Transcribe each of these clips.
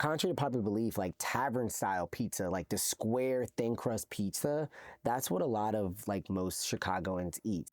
contrary to popular belief, like tavern style pizza, like the square thin crust pizza, that's what a lot of like most Chicagoans eat.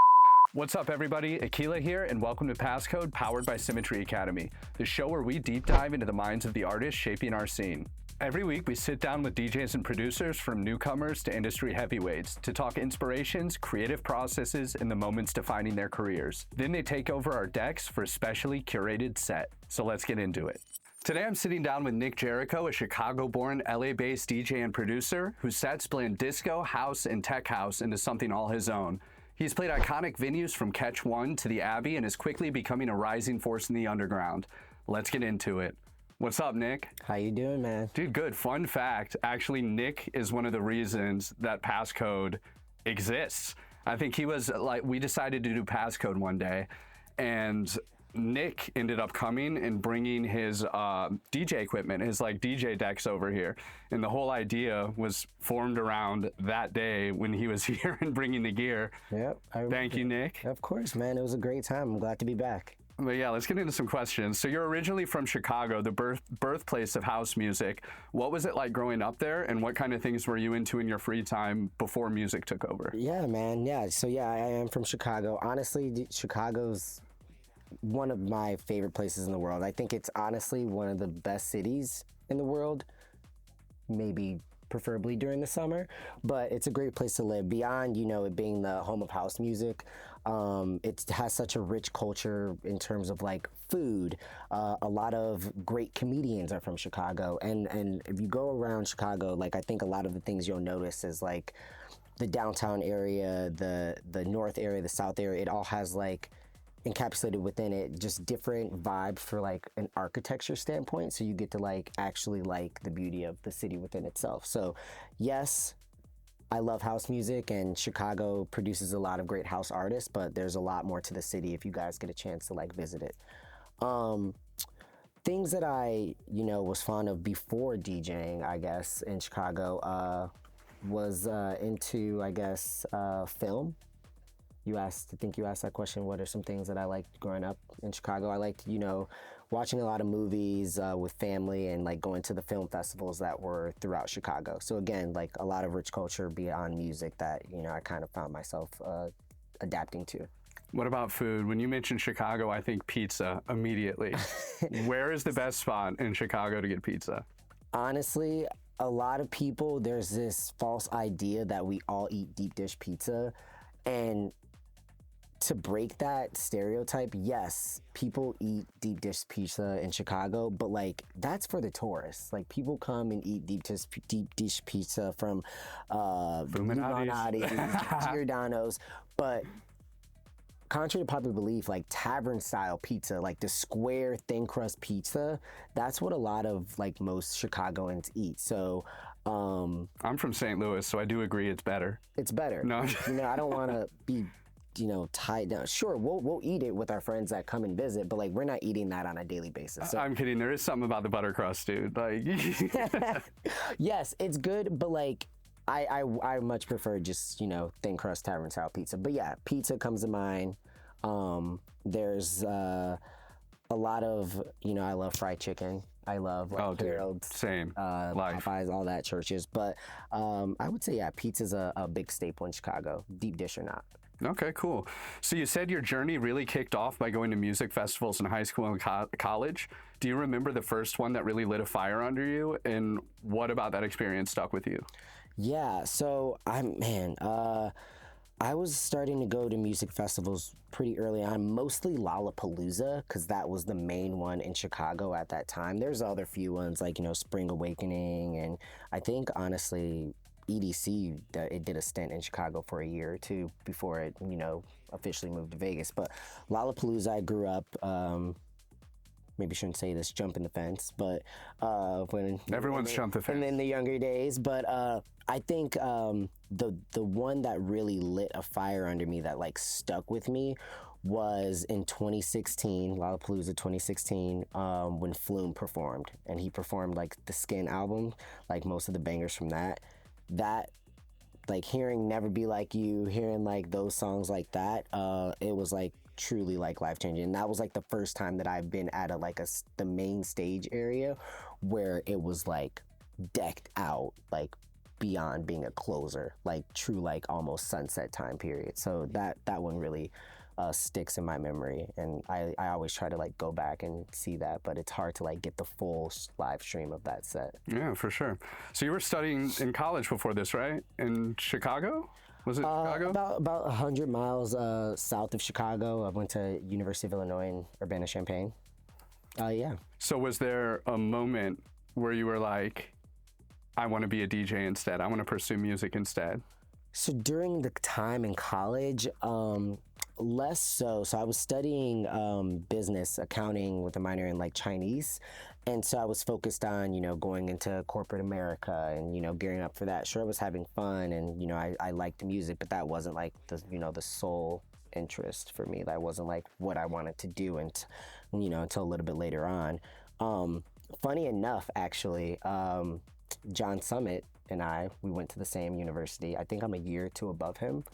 What's up, everybody? Akela here, and welcome to Passcode, powered by Symmetry Academy, the show where we deep dive into the minds of the artists shaping our scene. Every week, we sit down with DJs and producers from newcomers to industry heavyweights to talk inspirations, creative processes, and the moments defining their careers. Then they take over our decks for a specially curated set. So let's get into it. Today, I'm sitting down with Nic Jericho, a Chicago-born, LA-based DJ and producer whose sets blend disco, house, and tech house into something all his own. He's played iconic venues from Catch One to the Abbey and is quickly becoming a rising force in the underground. Let's get into it. What's up, Nic? How you doing, man? Dude, good. Fun fact, actually, Nic is one of the reasons that Passcode exists. I think he was like, we decided to do Passcode one day, and Nic ended up coming and bringing his DJ equipment, his like DJ decks over here. And the whole idea was formed around that day when he was here and bringing the gear. Yep. Thank you, Nic. Of course, man. It was a great time. I'm glad to be back. But yeah, let's get into some questions. So you're originally from Chicago, the birthplace of house music. What was it like growing up there, and what kind of things were you into in your free time before music took over? Yeah, man. Yeah. So yeah, I am from Chicago. Honestly, Chicago's one of my favorite places in the world. I think it's honestly one of the best cities in the world, maybe preferably during the summer, but it's a great place to live. Beyond, you know, it being the home of house music, it has such a rich culture in terms of like food. A lot of great comedians are from Chicago, and if you go around Chicago, like I think a lot of the things you'll notice is like the downtown area, the north area, the south area, it all has like encapsulated within it just different vibes for like an architecture standpoint, so you get to like actually like the beauty of the city within itself. So yes, I love house music, and Chicago produces a lot of great house artists, but there's a lot more to the city if you guys get a chance to like visit it. Things that I, you know, was fond of before DJing, I guess, in Chicago, was into, I guess, film. I think you asked that question, what are some things that I liked growing up in Chicago? I liked, you know, watching a lot of movies with family and like going to the film festivals that were throughout Chicago. So again, like a lot of rich culture beyond music that, you know, I kind of found myself adapting to. What about food? When you mention Chicago, I think pizza immediately. Where is the best spot in Chicago to get pizza? Honestly, a lot of people, there's this false idea that we all eat deep dish pizza, and to break that stereotype, yes, people eat deep dish pizza in Chicago, but like that's for the tourists. Like people come and eat deep dish pizza from Giordano's, but contrary to popular belief, like tavern style pizza, like the square thin crust pizza, that's what a lot of like most Chicagoans eat. So I'm from St. Louis, so I do agree it's better. It's better. No, you know, I don't want to be, you know, tied down. Sure, we'll eat it with our friends that come and visit, but like we're not eating that on a daily basis. So. I'm kidding. There is something about the butter crust, dude. Like, yes, it's good, but like I much prefer just, you know, thin crust tavern style pizza. But yeah, pizza comes to mind. There's a lot of, you know, I love fried chicken. I love like Harold's, same, Popeyes, all that, Churches. But I would say, yeah, pizza's a big staple in Chicago, deep dish or not. Okay, cool. So you said your journey really kicked off by going to music festivals in high school and college. Do you remember the first one that really lit a fire under you? And what about that experience stuck with you? Yeah, so I was starting to go to music festivals pretty early on, mostly Lollapalooza, because that was the main one in Chicago at that time. There's other few ones like, you know, Spring Awakening, and I think honestly EDC, it did a stint in Chicago for a year or two before it, you know, officially moved to Vegas. But Lollapalooza, I grew up, maybe shouldn't say this, jumping the fence, but when everyone's jumped the fence. And in the younger days, but I think the one that really lit a fire under me that like stuck with me was in 2016, Lollapalooza 2016, when Flume performed, and he performed like the Skin album, like most of the bangers from that, like hearing Never Be Like You, hearing like those songs like that, it was like truly like life changing. And that was like the first time that I've been at the main stage area where it was like decked out, like beyond being a closer, like true, like almost sunset time period. So that one really sticks in my memory, and I always try to like go back and see that, but it's hard to like get the full live stream of that set. Yeah, for sure. So you were studying in college before this, right? In Chicago? Was it Chicago? About 100 miles south of Chicago. I went to University of Illinois in Urbana-Champaign. Yeah. So was there a moment where you were like, I want to be a DJ instead, I want to pursue music instead? So during the time in college, less so. So I was studying business accounting with a minor in like Chinese. And so I was focused on, you know, going into corporate America and, you know, gearing up for that. Sure, I was having fun and, you know, I liked the music, but that wasn't like the, you know, the sole interest for me. That wasn't like what I wanted to do, and, you know, until a little bit later on. Funny enough, actually, John Summit and we went to the same university. I think I'm a year or two above him.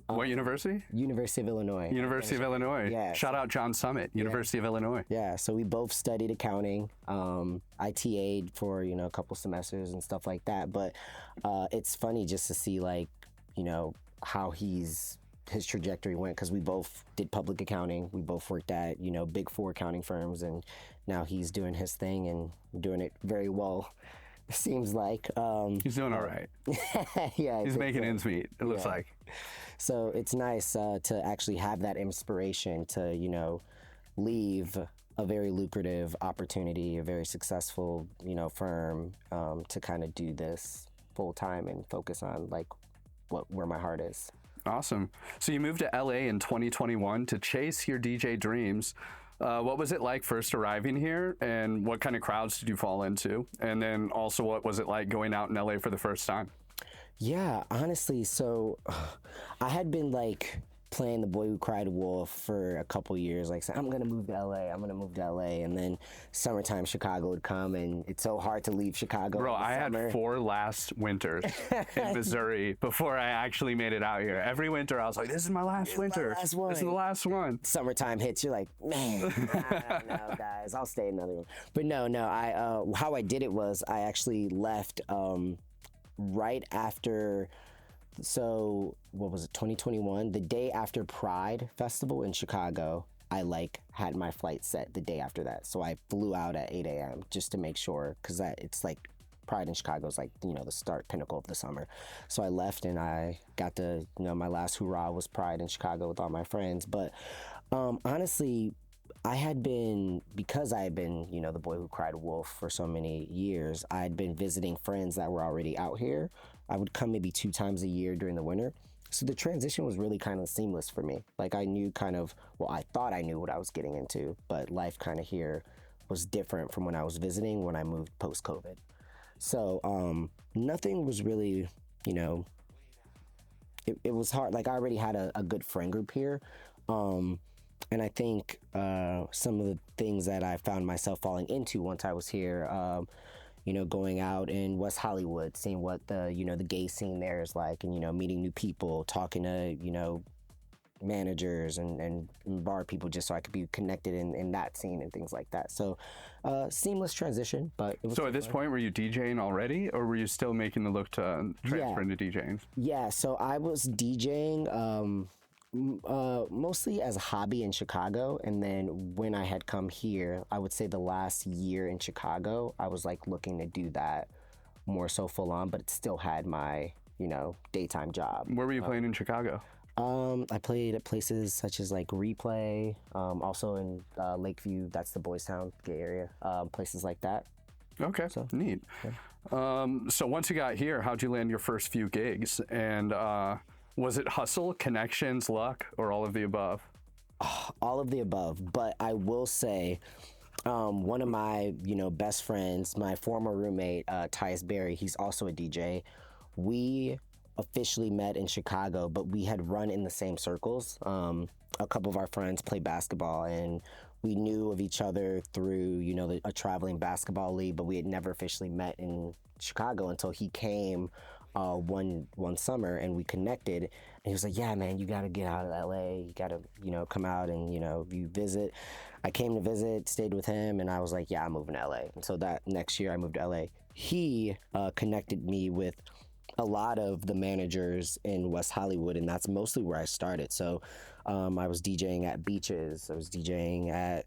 What university? University of Illinois. University of Illinois. Yeah. Shout out John Summit, University of Illinois. Yeah, so we both studied accounting. I TA'd for, you know, a couple semesters and stuff like that. But it's funny just to see, like, you know, how his trajectory went, because we both did public accounting. We both worked at, you know, big four accounting firms, and now he's doing his thing and doing it very well. Seems like he's doing all right. Yeah, he's making ends meet, it looks like. So it's nice to actually have that inspiration to, you know, leave a very lucrative opportunity, a very successful, you know, firm, to kind of do this full time and focus on like where my heart is. Awesome. So you moved to LA in 2021 to chase your DJ dreams. What was it like first arriving here, and what kind of crowds did you fall into? And then also, what was it like going out in LA for the first time? Yeah, honestly, so I had been like playing the boy who cried wolf for a couple years, like saying, I'm gonna move to LA, I'm gonna move to LA, and then summertime Chicago would come, and it's so hard to leave Chicago. Bro, I had 4 last winters in Missouri before I actually made it out here. Every winter I was like, this is my last winter. This is the last one. Summertime hits, you're like, man, no, guys, I'll stay another one. But no, I how I did it was I actually left right after. So what was it, 2021? The day after Pride Festival in Chicago, I like had my flight set the day after that. So I flew out at 8 a.m. just to make sure, because it's like Pride in Chicago is like, you know, the pinnacle of the summer. So I left and I got to, you know, my last hurrah was Pride in Chicago with all my friends. But honestly, because I had been, you know, the boy who cried wolf for so many years, I had been visiting friends that were already out here. I would come maybe 2 times a year during the winter. So the transition was really kind of seamless for me. Like I knew I thought I knew what I was getting into, but life kind of here was different from when I was visiting when I moved post-COVID. So nothing was really, you know, it was hard. Like I already had a good friend group here. And I think some of the things that I found myself falling into once I was here, you know, going out in West Hollywood, seeing what the gay scene there is like, and, you know, meeting new people, talking to, you know, managers and bar people, just so I could be connected in that scene and things like that. So seamless transition, but it was. So at this point, were you DJing already, or were you still making the look to transfer into DJing? Yeah, so I was DJing mostly as a hobby in Chicago, and then when I had come here, I would say the last year in Chicago, I was like looking to do that more so full on, but it still had my, you know, daytime job. Where were you playing in Chicago? I played at places such as like Replay, also in Lakeview, that's the Boys Town gay area, places like that. Okay, so neat. Yeah. So once you got here, how'd you land your first few gigs? And was it hustle, connections, luck, or all of the above? All of the above, but I will say one of my, you know, best friends, my former roommate, Tyus Berry, he's also a DJ. We officially met in Chicago, but we had run in the same circles. A couple of our friends play basketball, and we knew of each other through, you know, a traveling basketball league, but we had never officially met in Chicago until he came one summer, and we connected. And he was like, "Yeah, man, you got to get out of LA. You got to, come out and you visit." I came to visit, stayed with him, and I was like, "Yeah, I'm moving to LA." And so that next year, I moved to LA. He connected me with a lot of the managers in West Hollywood, and that's mostly where I started. So I was DJing at beaches. I was DJing at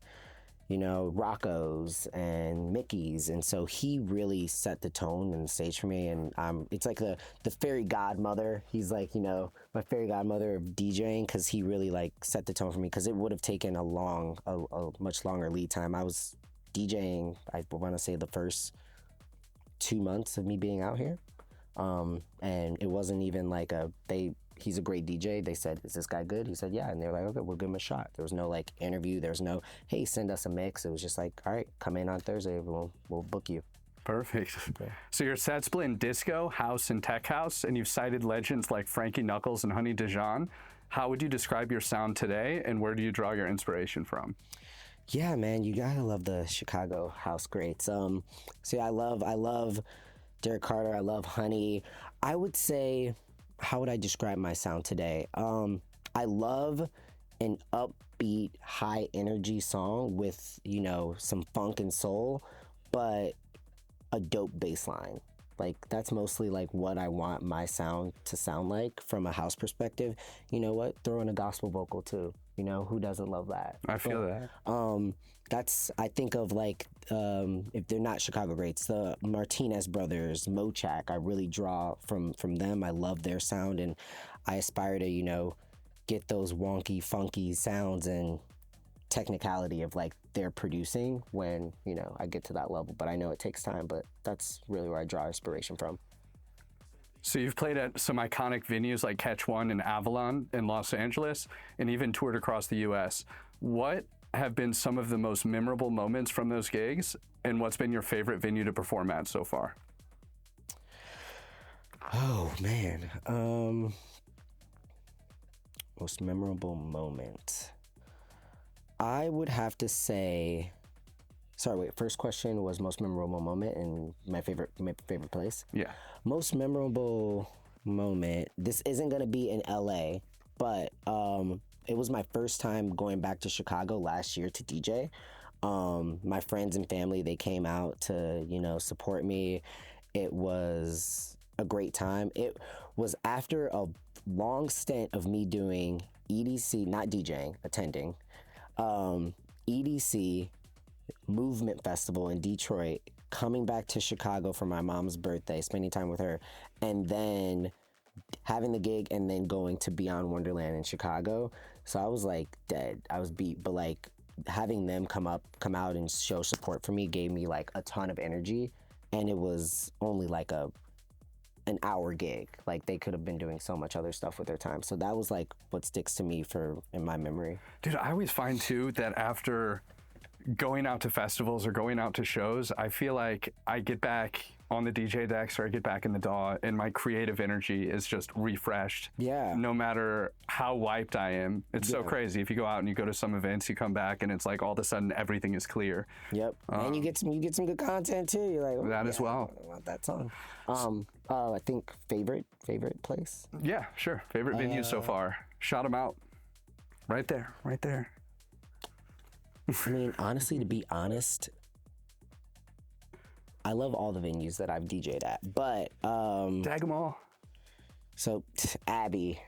Rocco's and Mickey's, and so he really set the tone and the stage for me. And it's like the fairy godmother. He's like my fairy godmother of DJing, because he really like set the tone for me. Because it would have taken a much longer lead time. I was DJing, I want to say, the first 2 months of me being out here, and it wasn't even like he's a great DJ. They said, "Is this guy good?" He said, "Yeah." And they were like, "Okay, we'll give him a shot." There was no like interview. There was no, "Hey, send us a mix." It was just like, "All right, come in on Thursday. We'll book you." Perfect. Yeah. So your sets blend disco, house, and tech house, and you've cited legends like Frankie Knuckles and Honey Dijon. How would you describe your sound today, and where do you draw your inspiration from? Yeah, man, you gotta love the Chicago house greats. So yeah, I love Derek Carter. I love Honey. I would say, how would I describe my sound today? I love an upbeat, high energy song with, some funk and soul, but a dope bass line. Like, that's mostly like what I want my sound to sound like from a house perspective. You know what? Throw in a gospel vocal too. Who doesn't love that? I feel that. I think of like, if they're not Chicago greats, the Martinez brothers, Mochak, I really draw from them. I love their sound, and I aspire to, get those wonky, funky sounds and technicality of like they're producing when, I get to that level. But I know it takes time, but that's really where I draw inspiration from. So you've played at some iconic venues like Catch One and Avalon in Los Angeles, and even toured across the US. What have been some of the most memorable moments from those gigs, and what's been your favorite venue to perform at so far? Oh, man. Most memorable moment. I would have to say... Sorry, wait. First question was most memorable moment and my favorite place. Yeah. Most memorable moment. This isn't gonna be in LA, but it was my first time going back to Chicago last year to DJ. My friends and family, they came out to support me. It was a great time. It was after a long stint of me doing EDC, not DJing, attending, EDC. Movement Festival in Detroit, coming back to Chicago for my mom's birthday, spending time with her, and then having the gig, and then going to Beyond Wonderland in Chicago. So I was like dead. I was beat, but like having them come out and show support for me gave me like a ton of energy, and it was only like an hour gig. Like they could have been doing so much other stuff with their time. So that was like what sticks to me in my memory. Dude, I always find too that after going out to festivals or going out to shows, I feel like I get back on the DJ decks or I get back in the DAW and my creative energy is just refreshed. Yeah. No matter how wiped I am. It's so crazy. If you go out and you go to some events, you come back and it's like all of a sudden everything is clear. Yep. And you get some good content too. You're like, oh, that as well. I want that song. I think favorite place. Yeah, sure. Favorite venue so far. Shout them out. Right there. I mean, honestly, to be honest, I love all the venues that I've DJ'd at, but tag them all. So Abbey,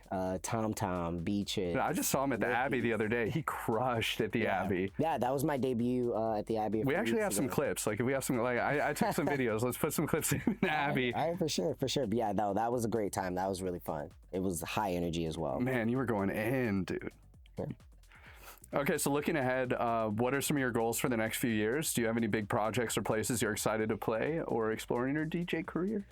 Tom Tom, Beaches. I just saw him at the Abbey the other day. He crushed at the Abbey. Yeah, that was my debut at the Abbey. We actually have some clips. Like if we have some, like I took some videos. Let's put some clips in the Abbey. All right, for sure. But yeah, no, that was a great time. That was really fun. It was high energy as well. Man, you were going in, dude. Yeah. Okay, so looking ahead, what are some of your goals for the next few years? Do you have any big projects or places you're excited to play or explore in your DJ career?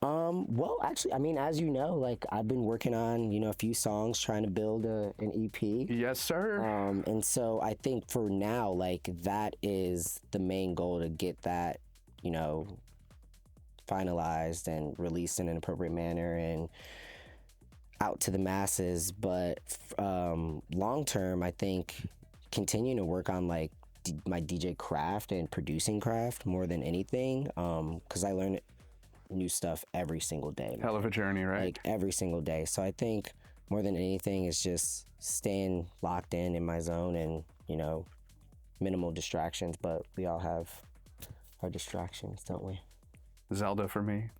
Well, actually, I mean, as you know, like I've been working on, a few songs, trying to build an EP. Yes, sir. And so I think for now, like that is the main goal, to get that, finalized and released in an appropriate manner and out to the masses. But long term, I think continuing to work on like my DJ craft and producing craft more than anything, because I learned new stuff every single day, man. Hell of a journey, right? Like every single day. So I think more than anything is just staying locked in my zone and, you know, minimal distractions, but we all have our distractions, don't we? Zelda for me.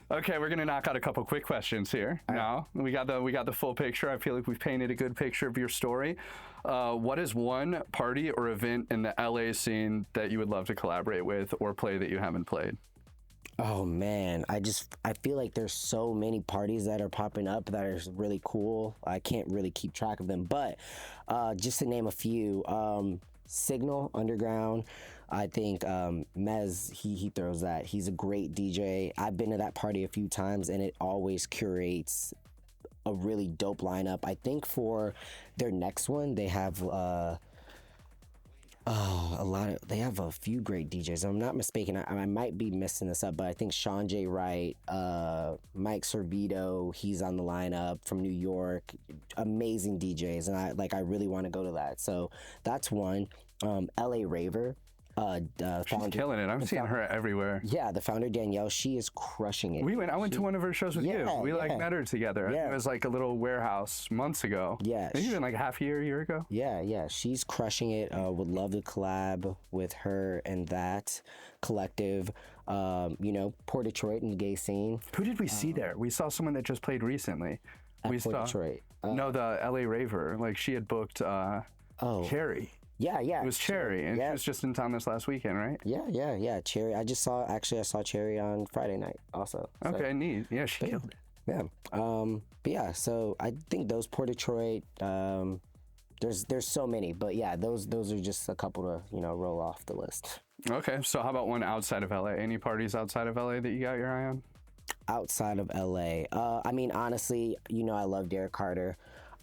Okay, we're gonna knock out a couple quick questions here. Now we got the full picture. I feel like we've painted a good picture of your story. What is one party or event in the LA scene that you would love to collaborate with or play that you haven't played? Oh man, I feel like there's so many parties that are popping up that are really cool. I can't really keep track of them, but just to name a few, Signal Underground. I think Mez, he throws that. He's a great DJ. I've been to that party a few times, and it always curates a really dope lineup. I think for their next one, they have they have a few great DJs. If I'm not mistaken. I might be messing this up, but I think Sean J. Wright, Mike Servito, he's on the lineup from New York. Amazing DJs, and I really want to go to that. So that's one. LA Raver. She's killing it. I'm seeing her everywhere. Yeah, the founder Danielle, she is crushing it. I went to one of her shows with you. We met her together. Yeah. It was like a little warehouse months ago. Yeah, maybe even like half a year ago. Yeah, she's crushing it. Would love to collab with her and that collective. You know, Port Detroit and the gay scene. Who did we see there? We saw someone that just played recently. We saw Detroit. No, the LA Raver. Like she had booked Cherry. Yeah. It was Cherry, and she was just in town this last weekend, right? Yeah. Cherry. I saw Cherry on Friday night also. Okay, neat. Yeah, she killed it. Yeah. But yeah, so I think those Port Detroit, there's so many, but yeah, those are just a couple to, you know, roll off the list. Okay, so how about one outside of LA? Any parties outside of LA that you got your eye on? Outside of LA, I mean, honestly, you know, I love Derek Carter.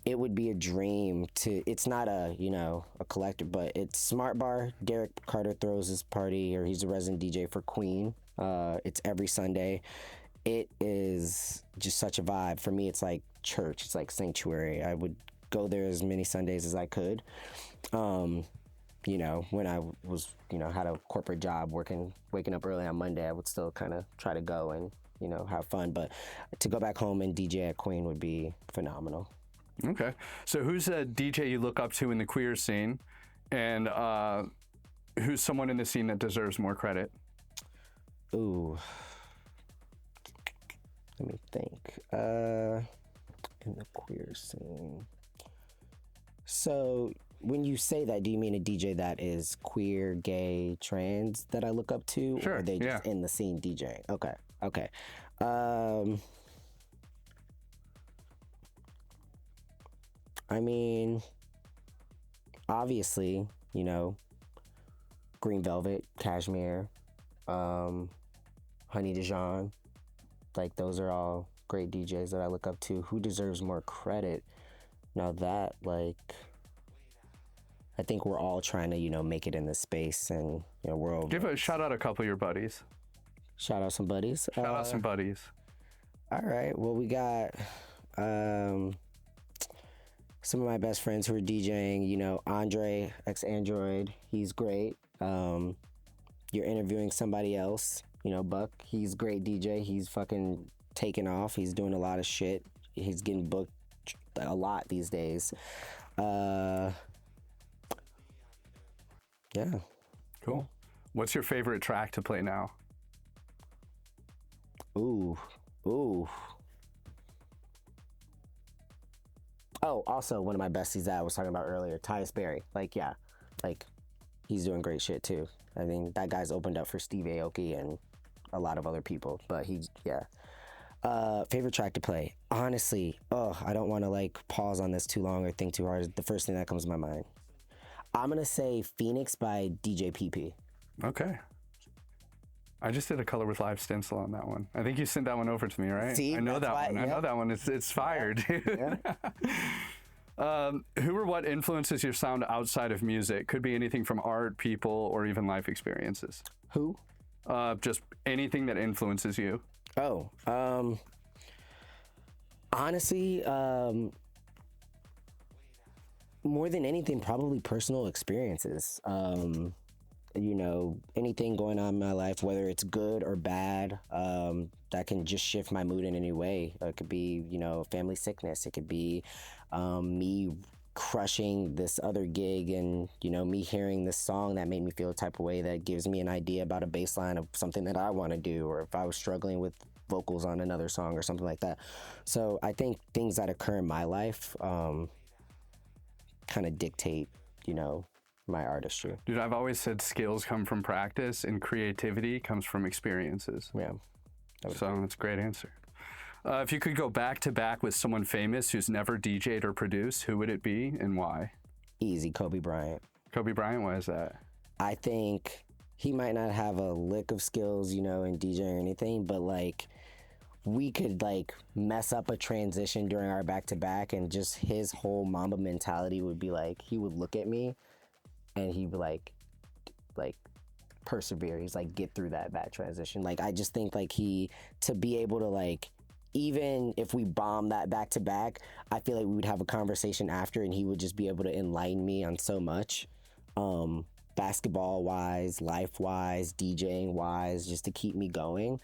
It would be a dream to, it's not a, you know, a collector, but it's Smart Bar. Derek Carter throws his party, or he's a resident DJ for Queen. It's every Sunday. It is just such a vibe. For me, it's like church. It's like sanctuary. I would go there as many Sundays as I could. You know, when I was, you know, had a corporate job waking up early on Monday, I would still kind of try to go and, you know, have fun. But to go back home and DJ at Queen would be phenomenal. Okay. So who's a DJ you look up to in the queer scene, and who's someone in the scene that deserves more credit? Ooh. Let me think. In the queer scene. So when you say that, do you mean a DJ that is queer, gay, trans that I look up to? Sure, or are they just in the scene DJing? Okay. I mean, obviously, you know, Green Velvet, Cashmere, Honey Dijon, like those are all great DJs that I look up to. Who deserves more credit? Now that, like, I think we're all trying to, you know, make it in this space, and, you know, we're all... Shout out a couple of your buddies. Shout out some buddies. Shout out some buddies. All right, well, we got... some of my best friends who are DJing, you know, Andre, ex-Android, he's great. You're interviewing somebody else, you know, Buck, he's great DJ. He's fucking taking off. He's doing a lot of shit. He's getting booked a lot these days. Yeah. Cool. What's your favorite track to play now? Ooh. Oh, also one of my besties that I was talking about earlier, Tyus Berry. Like, yeah, like he's doing great shit too. I mean, that guy's opened up for Steve Aoki and a lot of other people, but favorite track to play. Honestly, I don't want to like pause on this too long or think too hard. The first thing that comes to my mind. I'm going to say Phoenix by DJ PP. Okay. I just did a Color with Live stencil on that one. I think you sent that one over to me, right? See, I know that one. Yeah. I know that one. It's fire, dude. Yeah. Who or what influences your sound outside of music? Could be anything from art, people, or even life experiences. Who? Just anything that influences you. Oh, honestly, more than anything, probably personal experiences. you know, anything going on in my life, whether it's good or bad, that can just shift my mood in any way. It could be, you know, family sickness. It could be me crushing this other gig, and, you know, me hearing this song that made me feel a type of way that gives me an idea about a bass line of something that I want to do, or if I was struggling with vocals on another song or something like that. So I think things that occur in my life kind of dictate, you know, my artistry. Dude, I've always said skills come from practice and creativity comes from experiences. Yeah. So that's a great answer. If you could go back to back with someone famous who's never DJ'd or produced, who would it be and why? Easy, Kobe Bryant. Kobe Bryant, why is that? I think he might not have a lick of skills, you know, in DJing or anything, but like we could like mess up a transition during our back-to-back, and just his whole Mamba mentality would be like, he would look at me and he'd be like persevere. He's like, get through that transition. Like, I just think like to be able to like, even if we bomb that back-to-back, I feel like we would have a conversation after, and he would just be able to enlighten me on so much, basketball-wise, life-wise, DJing-wise, just to keep me going.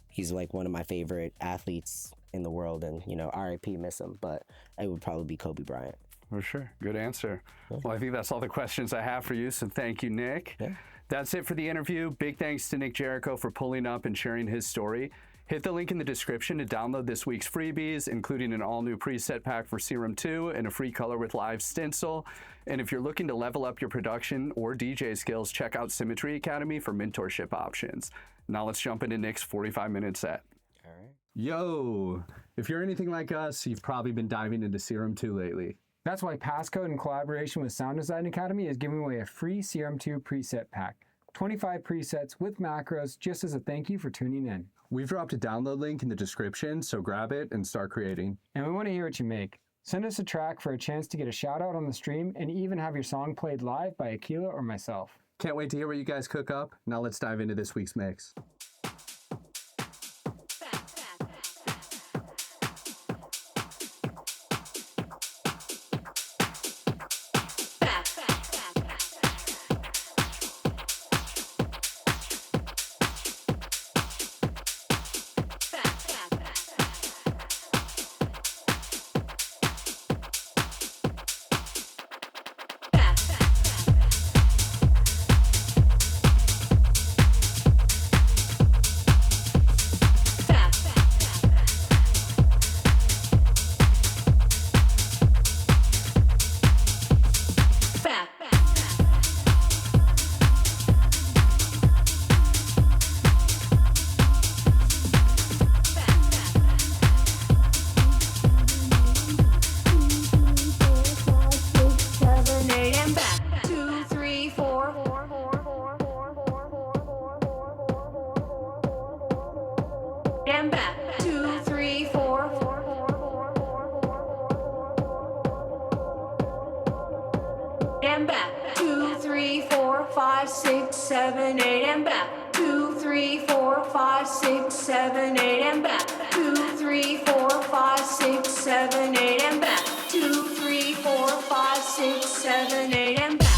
He's like one of my favorite athletes in the world, and, you know, RIP, miss him, but it would probably be Kobe Bryant. For sure. Good answer. Yeah. Well, I think that's all the questions I have for you, so thank you, Nic. Yeah. That's it for the interview. Big thanks to Nic Jericho for pulling up and sharing his story. Hit the link in the description to download this week's freebies, including an all-new preset pack for Serum 2 and a free color with live stencil. And if you're looking to level up your production or DJ skills, check out Symmetry Academy for mentorship options. Now let's jump into Nic's 45-minute set. All right. Yo, if you're anything like us, you've probably been diving into Serum 2 lately. That's why Passcode, in collaboration with Sound Design Academy, is giving away a free Serum 2 preset pack. 25 presets with macros, just as a thank you for tuning in. We've dropped a download link in the description, so grab it and start creating. And we want to hear what you make. Send us a track for a chance to get a shout out on the stream, and even have your song played live by Akela or myself. Can't wait to hear what you guys cook up. Now let's dive into this week's mix. And back. 2, 3, 4. And back. 2, 3, 4, 5, 6, 7, 8. And back. 2, 3, 4, 5, 6, 7, 8. And back. 2, 3, 4, 5, 6, 7, 8. And back. 2, 3, 4, 5, 6, 7, 8. And back.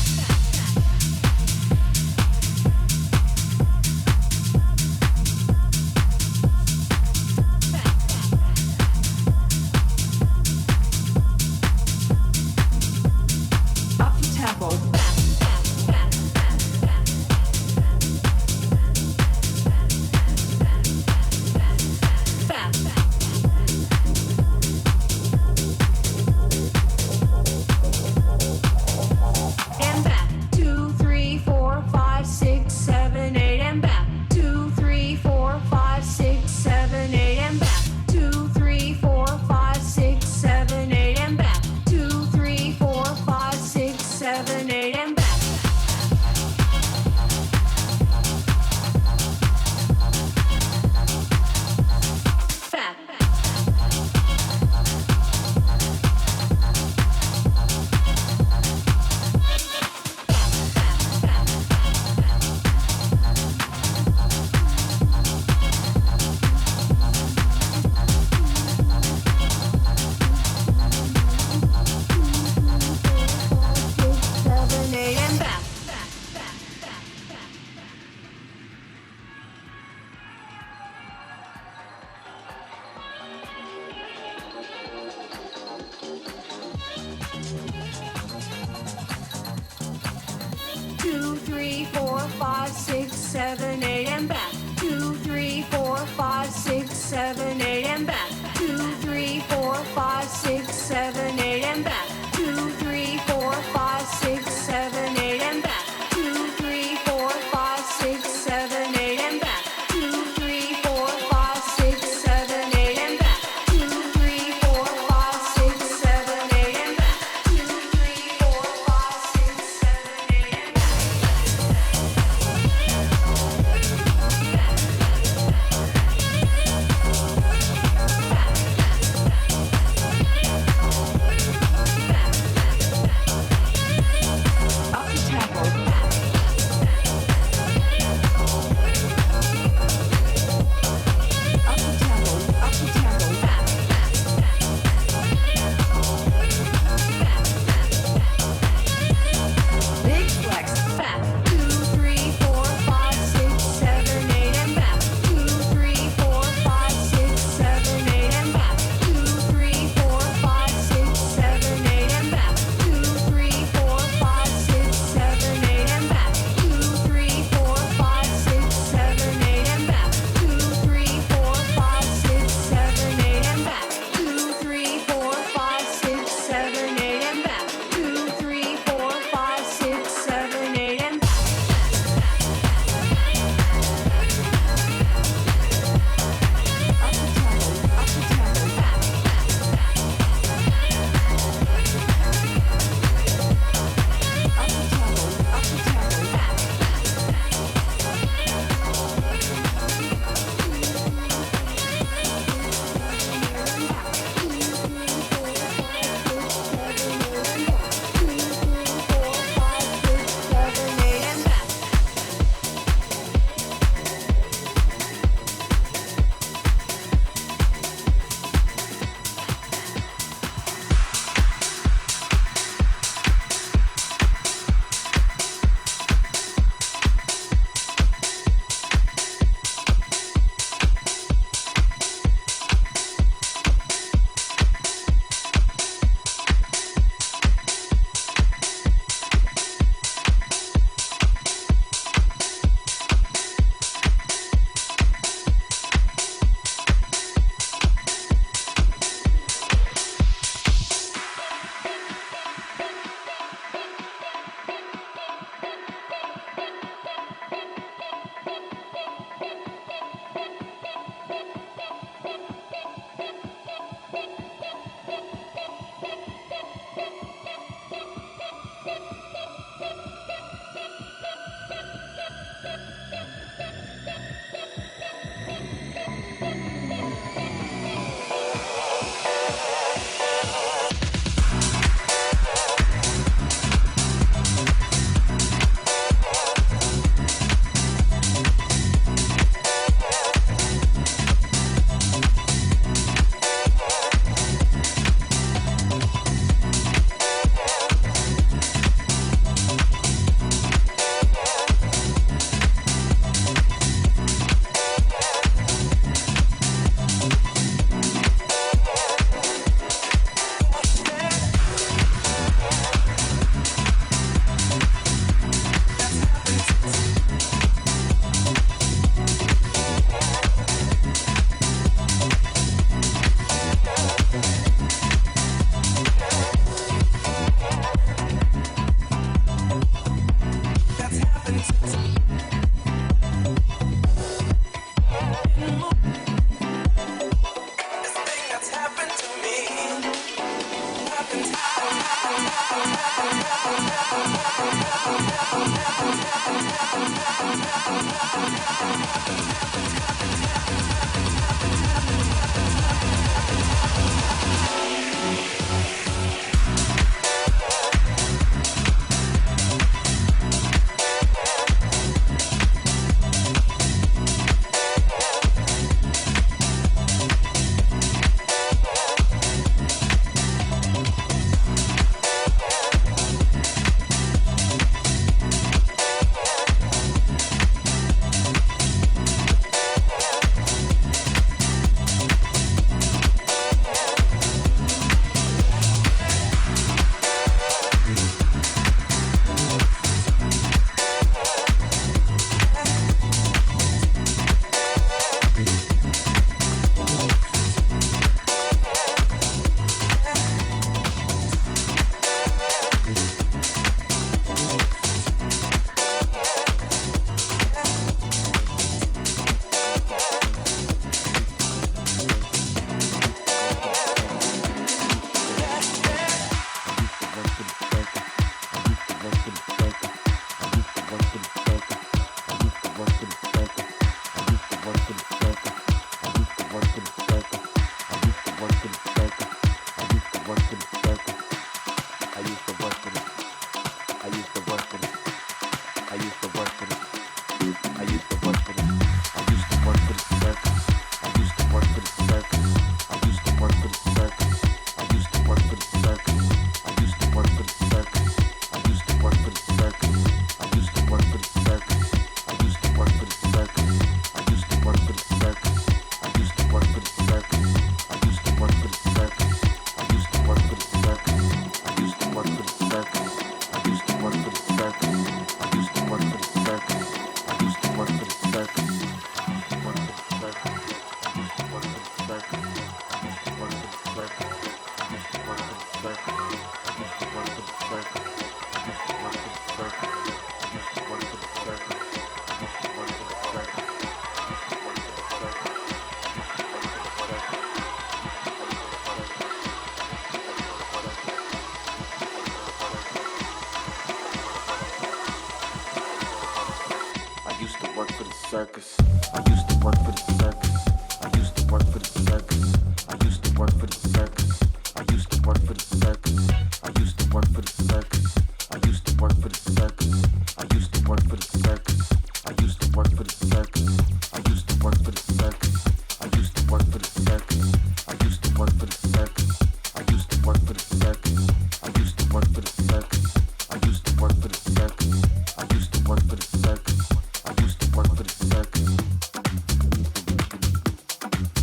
for the circus. I used to work for the circus. I used to work for the circus. I used to work for the circus. I used to work for the circus. I used to work for the circus. I used to work for the circus. I used to work for the circus. I used to work for the circus. I used to work for the circus. I used to work for the circus. I used to work for the circus. I used to work for the circus. I used to work for the circus. I used to work for the circus. I used to work for the circus. I used to work for the circus.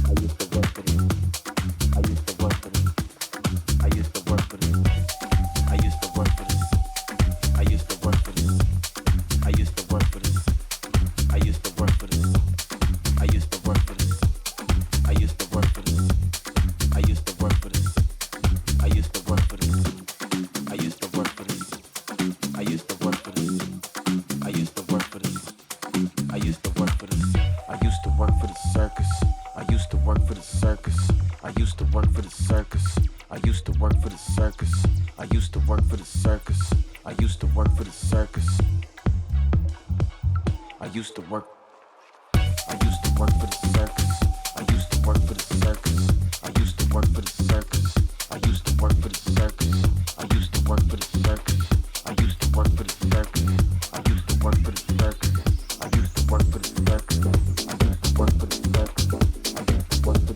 I used to work for the. I used to work for the. I used to work for the. I used to work for this. I used to work for this. I used to work for this. I used to work for this. I used to work for this. I used to work for this. I used to work for this. I used to work for this. I used to work for this. I used to work for this. I used to work for this. I used to work for this. I used to work for the circus. I used to work for the circus. I used to work for the circus. I used to work for the circus. I used to work for the circus. I used to work for the circus. I used to work. I used to work for the circus. I used to work for the circus. I used to work for the circus. I used to work for the circus. I used to work for the circus. I used to work for the circus. I used to work for the circus. I used to work for the circus. I used to work for the circus. I used to work for the circus. I used to work for the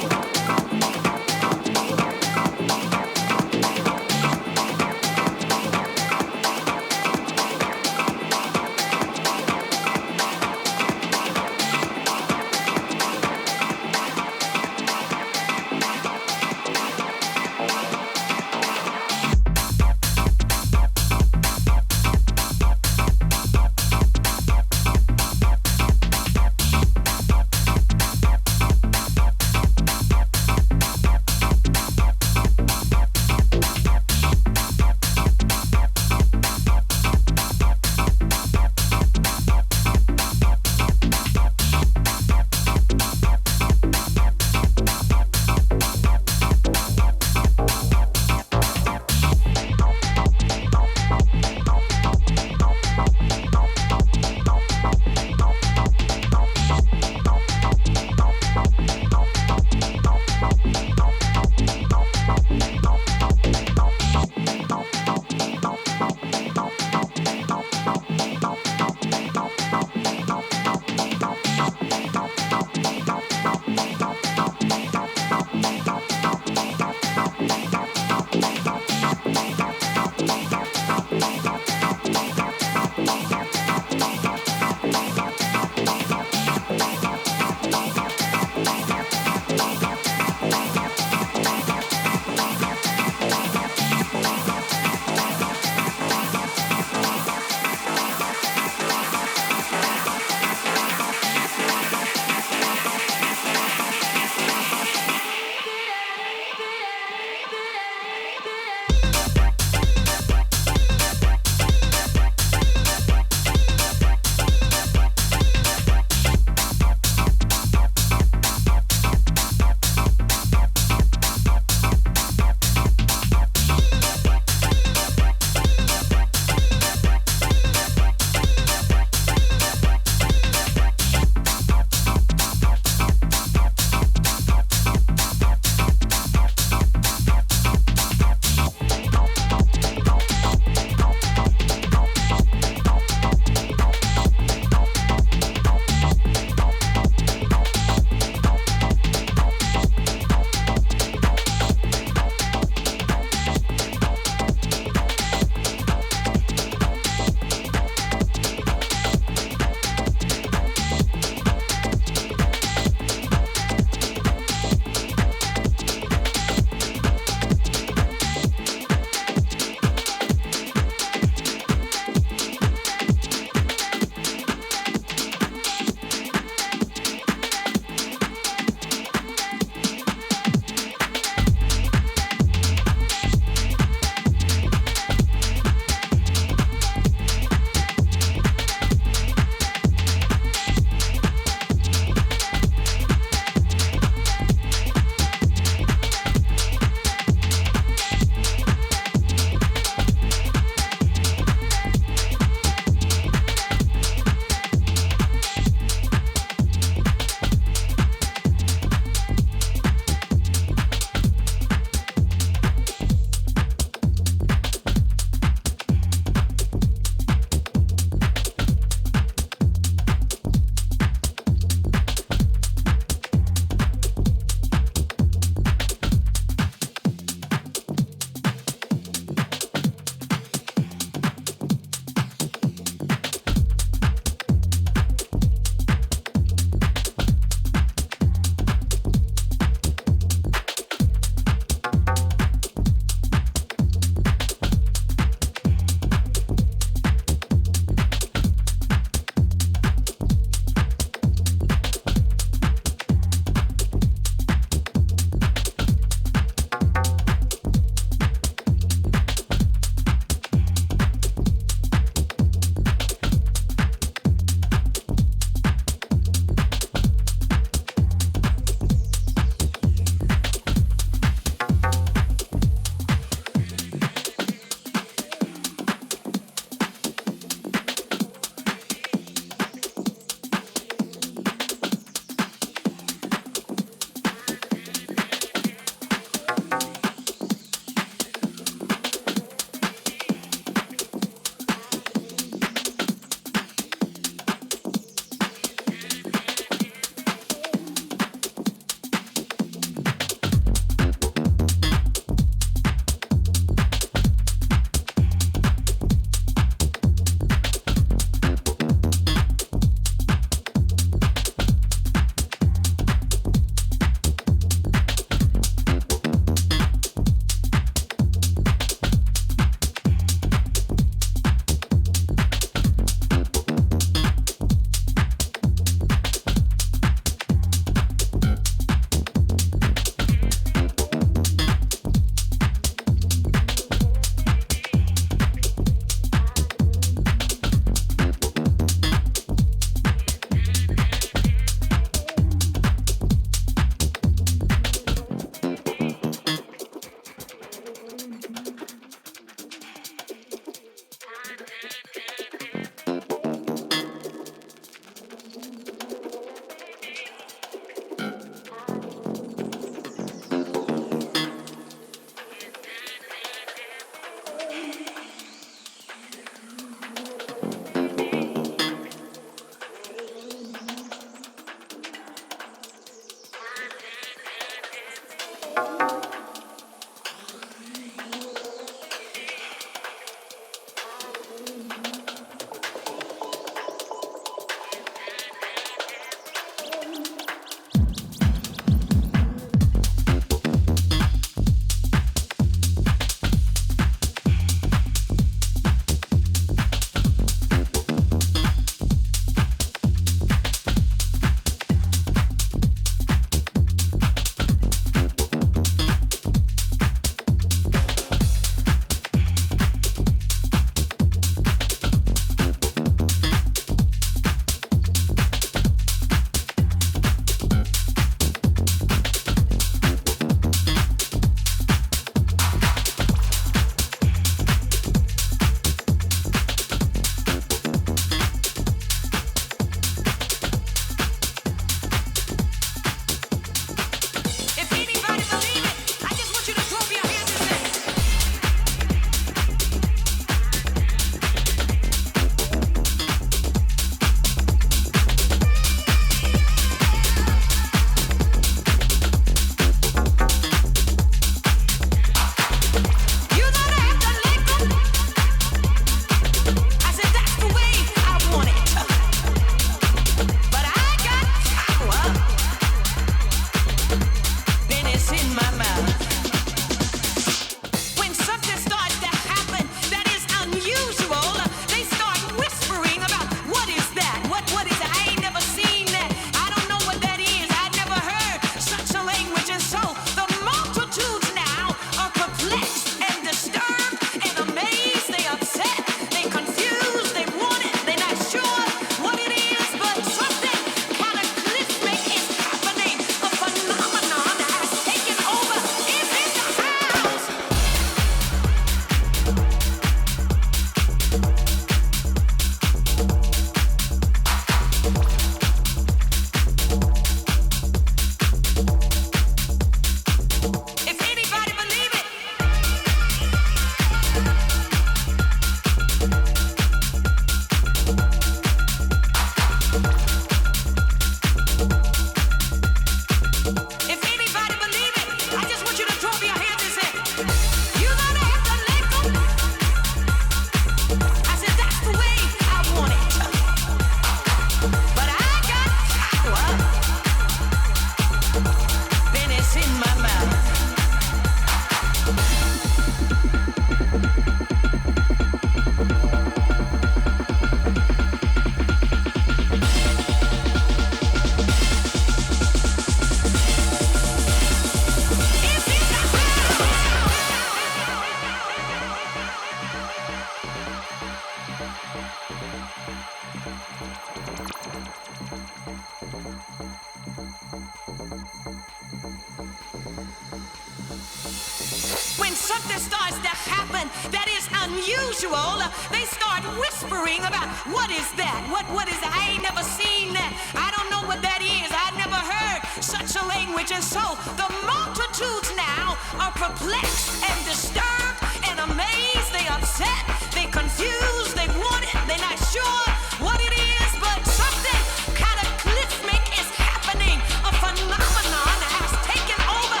something starts to happen that is unusual, they start whispering about what is that? What is that? I ain't never seen that. I don't know what that is. I never heard such a language. And so the multitudes now are perplexed and disturbed and amazed. They upset. They confused. They want it. They're not sure what it is, but something cataclysmic is happening. A phenomenon has taken over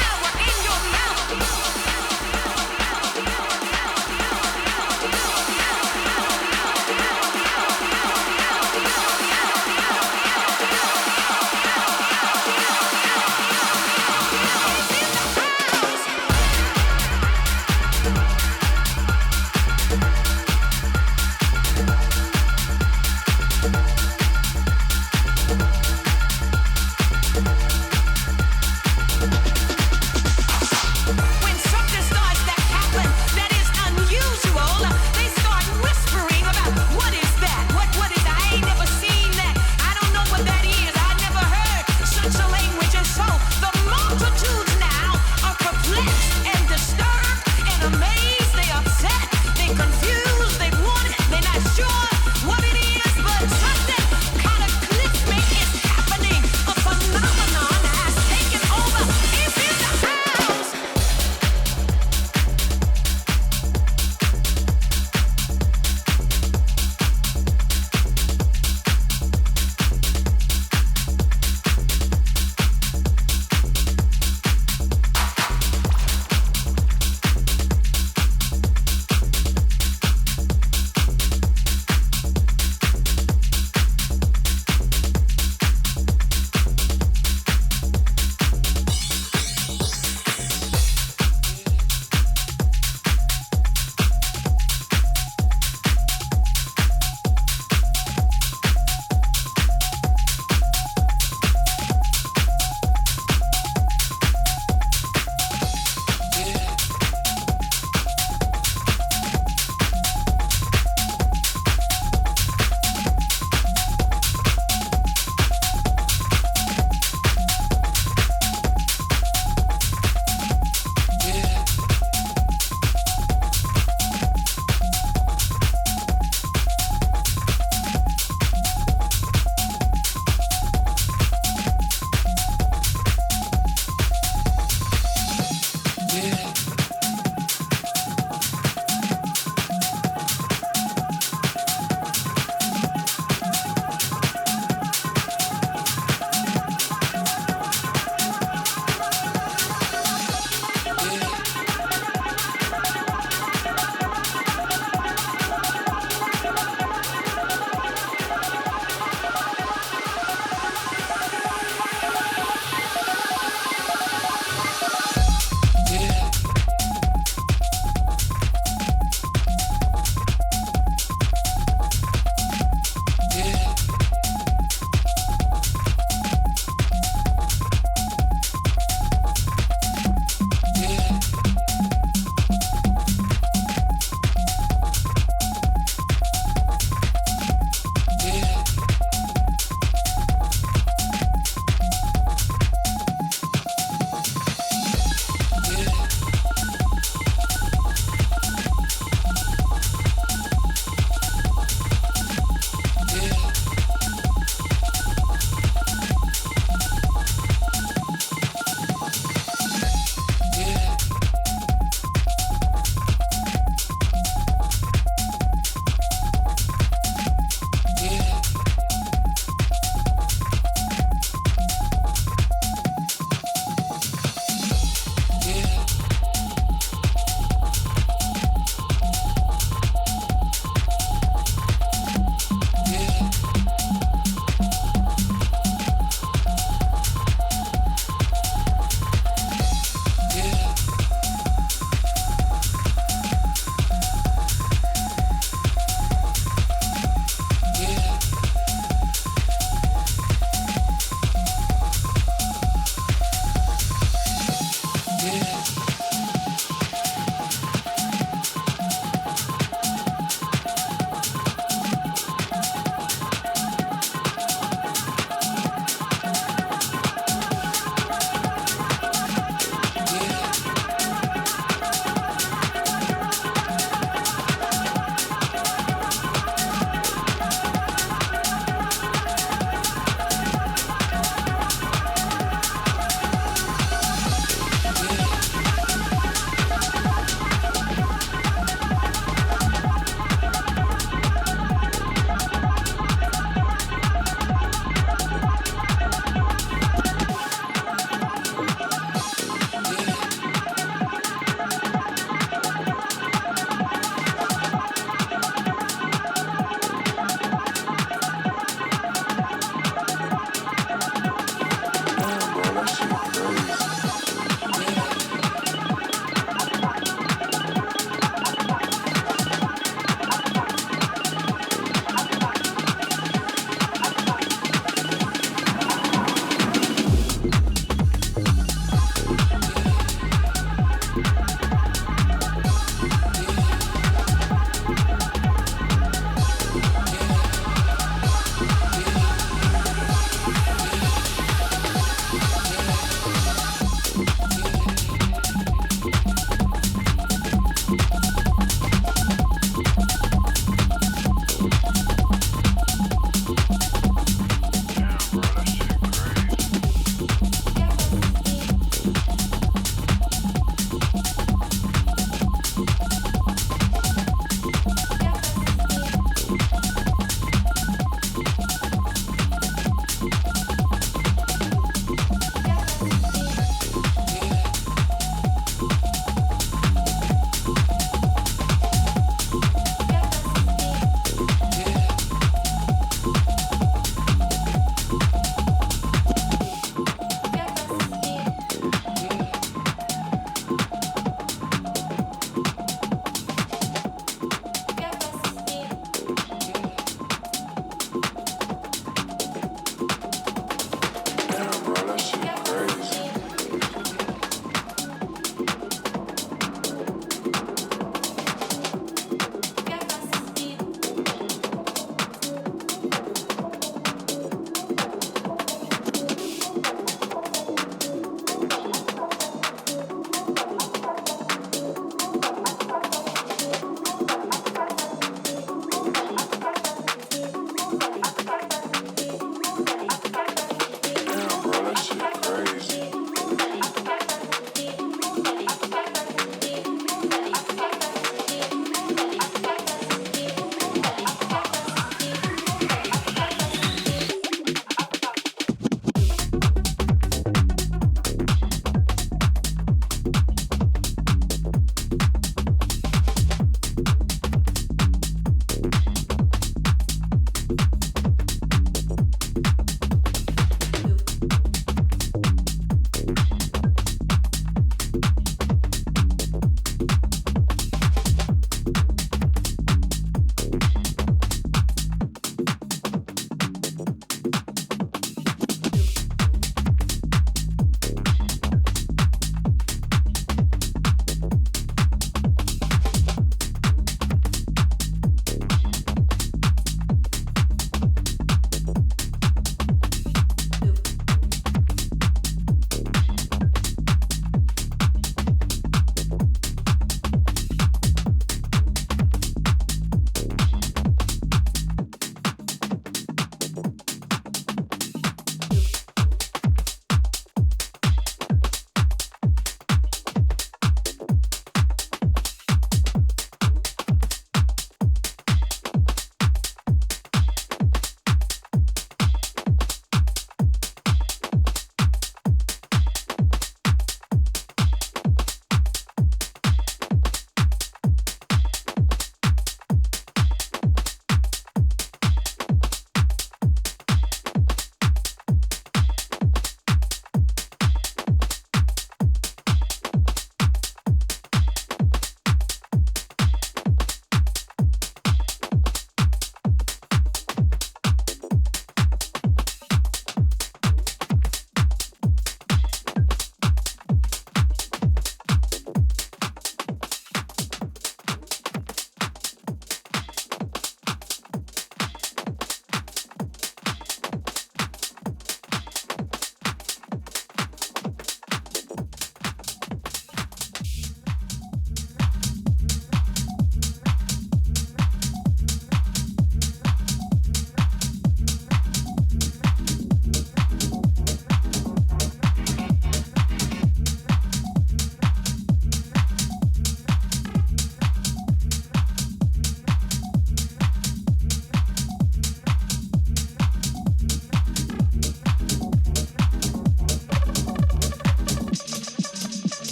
power in your mouth. It's in the house.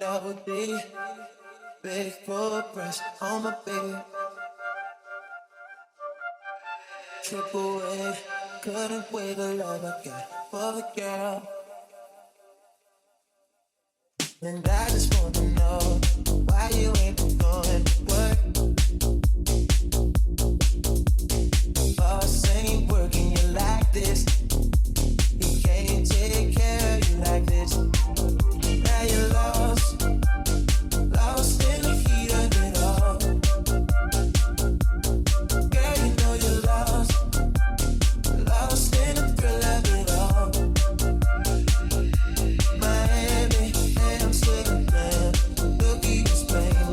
double D, big full breast on my baby. Triple A, couldn't wait the love I got for the girl. And I just wanna know why you ain't been going to work. Boss ain't working you like this. He can't take care of you like this. Now you're lost in the heat of it all. Girl, you know you're lost in the thrill of it all. Miami, Amsterdam, look you Spain,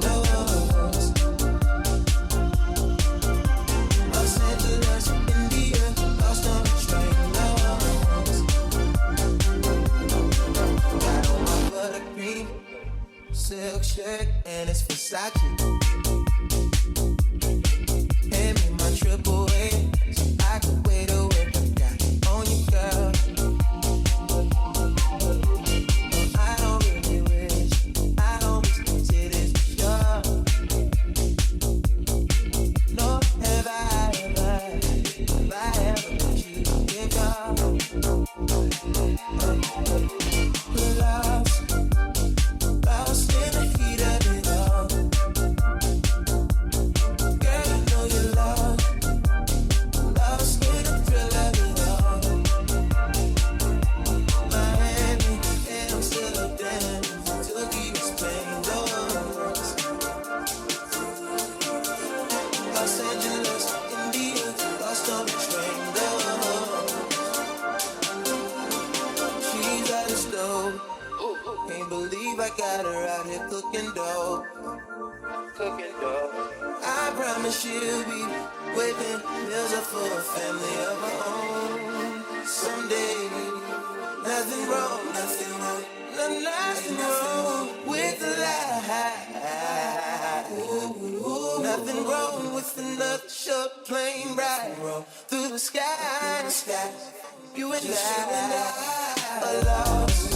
Los Angeles, India, lost on the train, Los. Got on my buttercream silk shirt and it's Versace. Hand me my triple A so I can wait to whip I got on you, girl. I don't really wish the titties for sure. No, have I ever let you get off? Lost in the heat of it all. Girl, you know you're lost in the thrill of it all. Miami, Amsterdam, Tokyo, Spain, Los Angeles, India, lost on the train, she's at the stove. Can't believe I got her out here cooking dough. I promise she'll be waiting meals up for a family of her own someday. Nothing wrong with the lie. Nothing wrong with another short plane ride through the sky. You and I are lost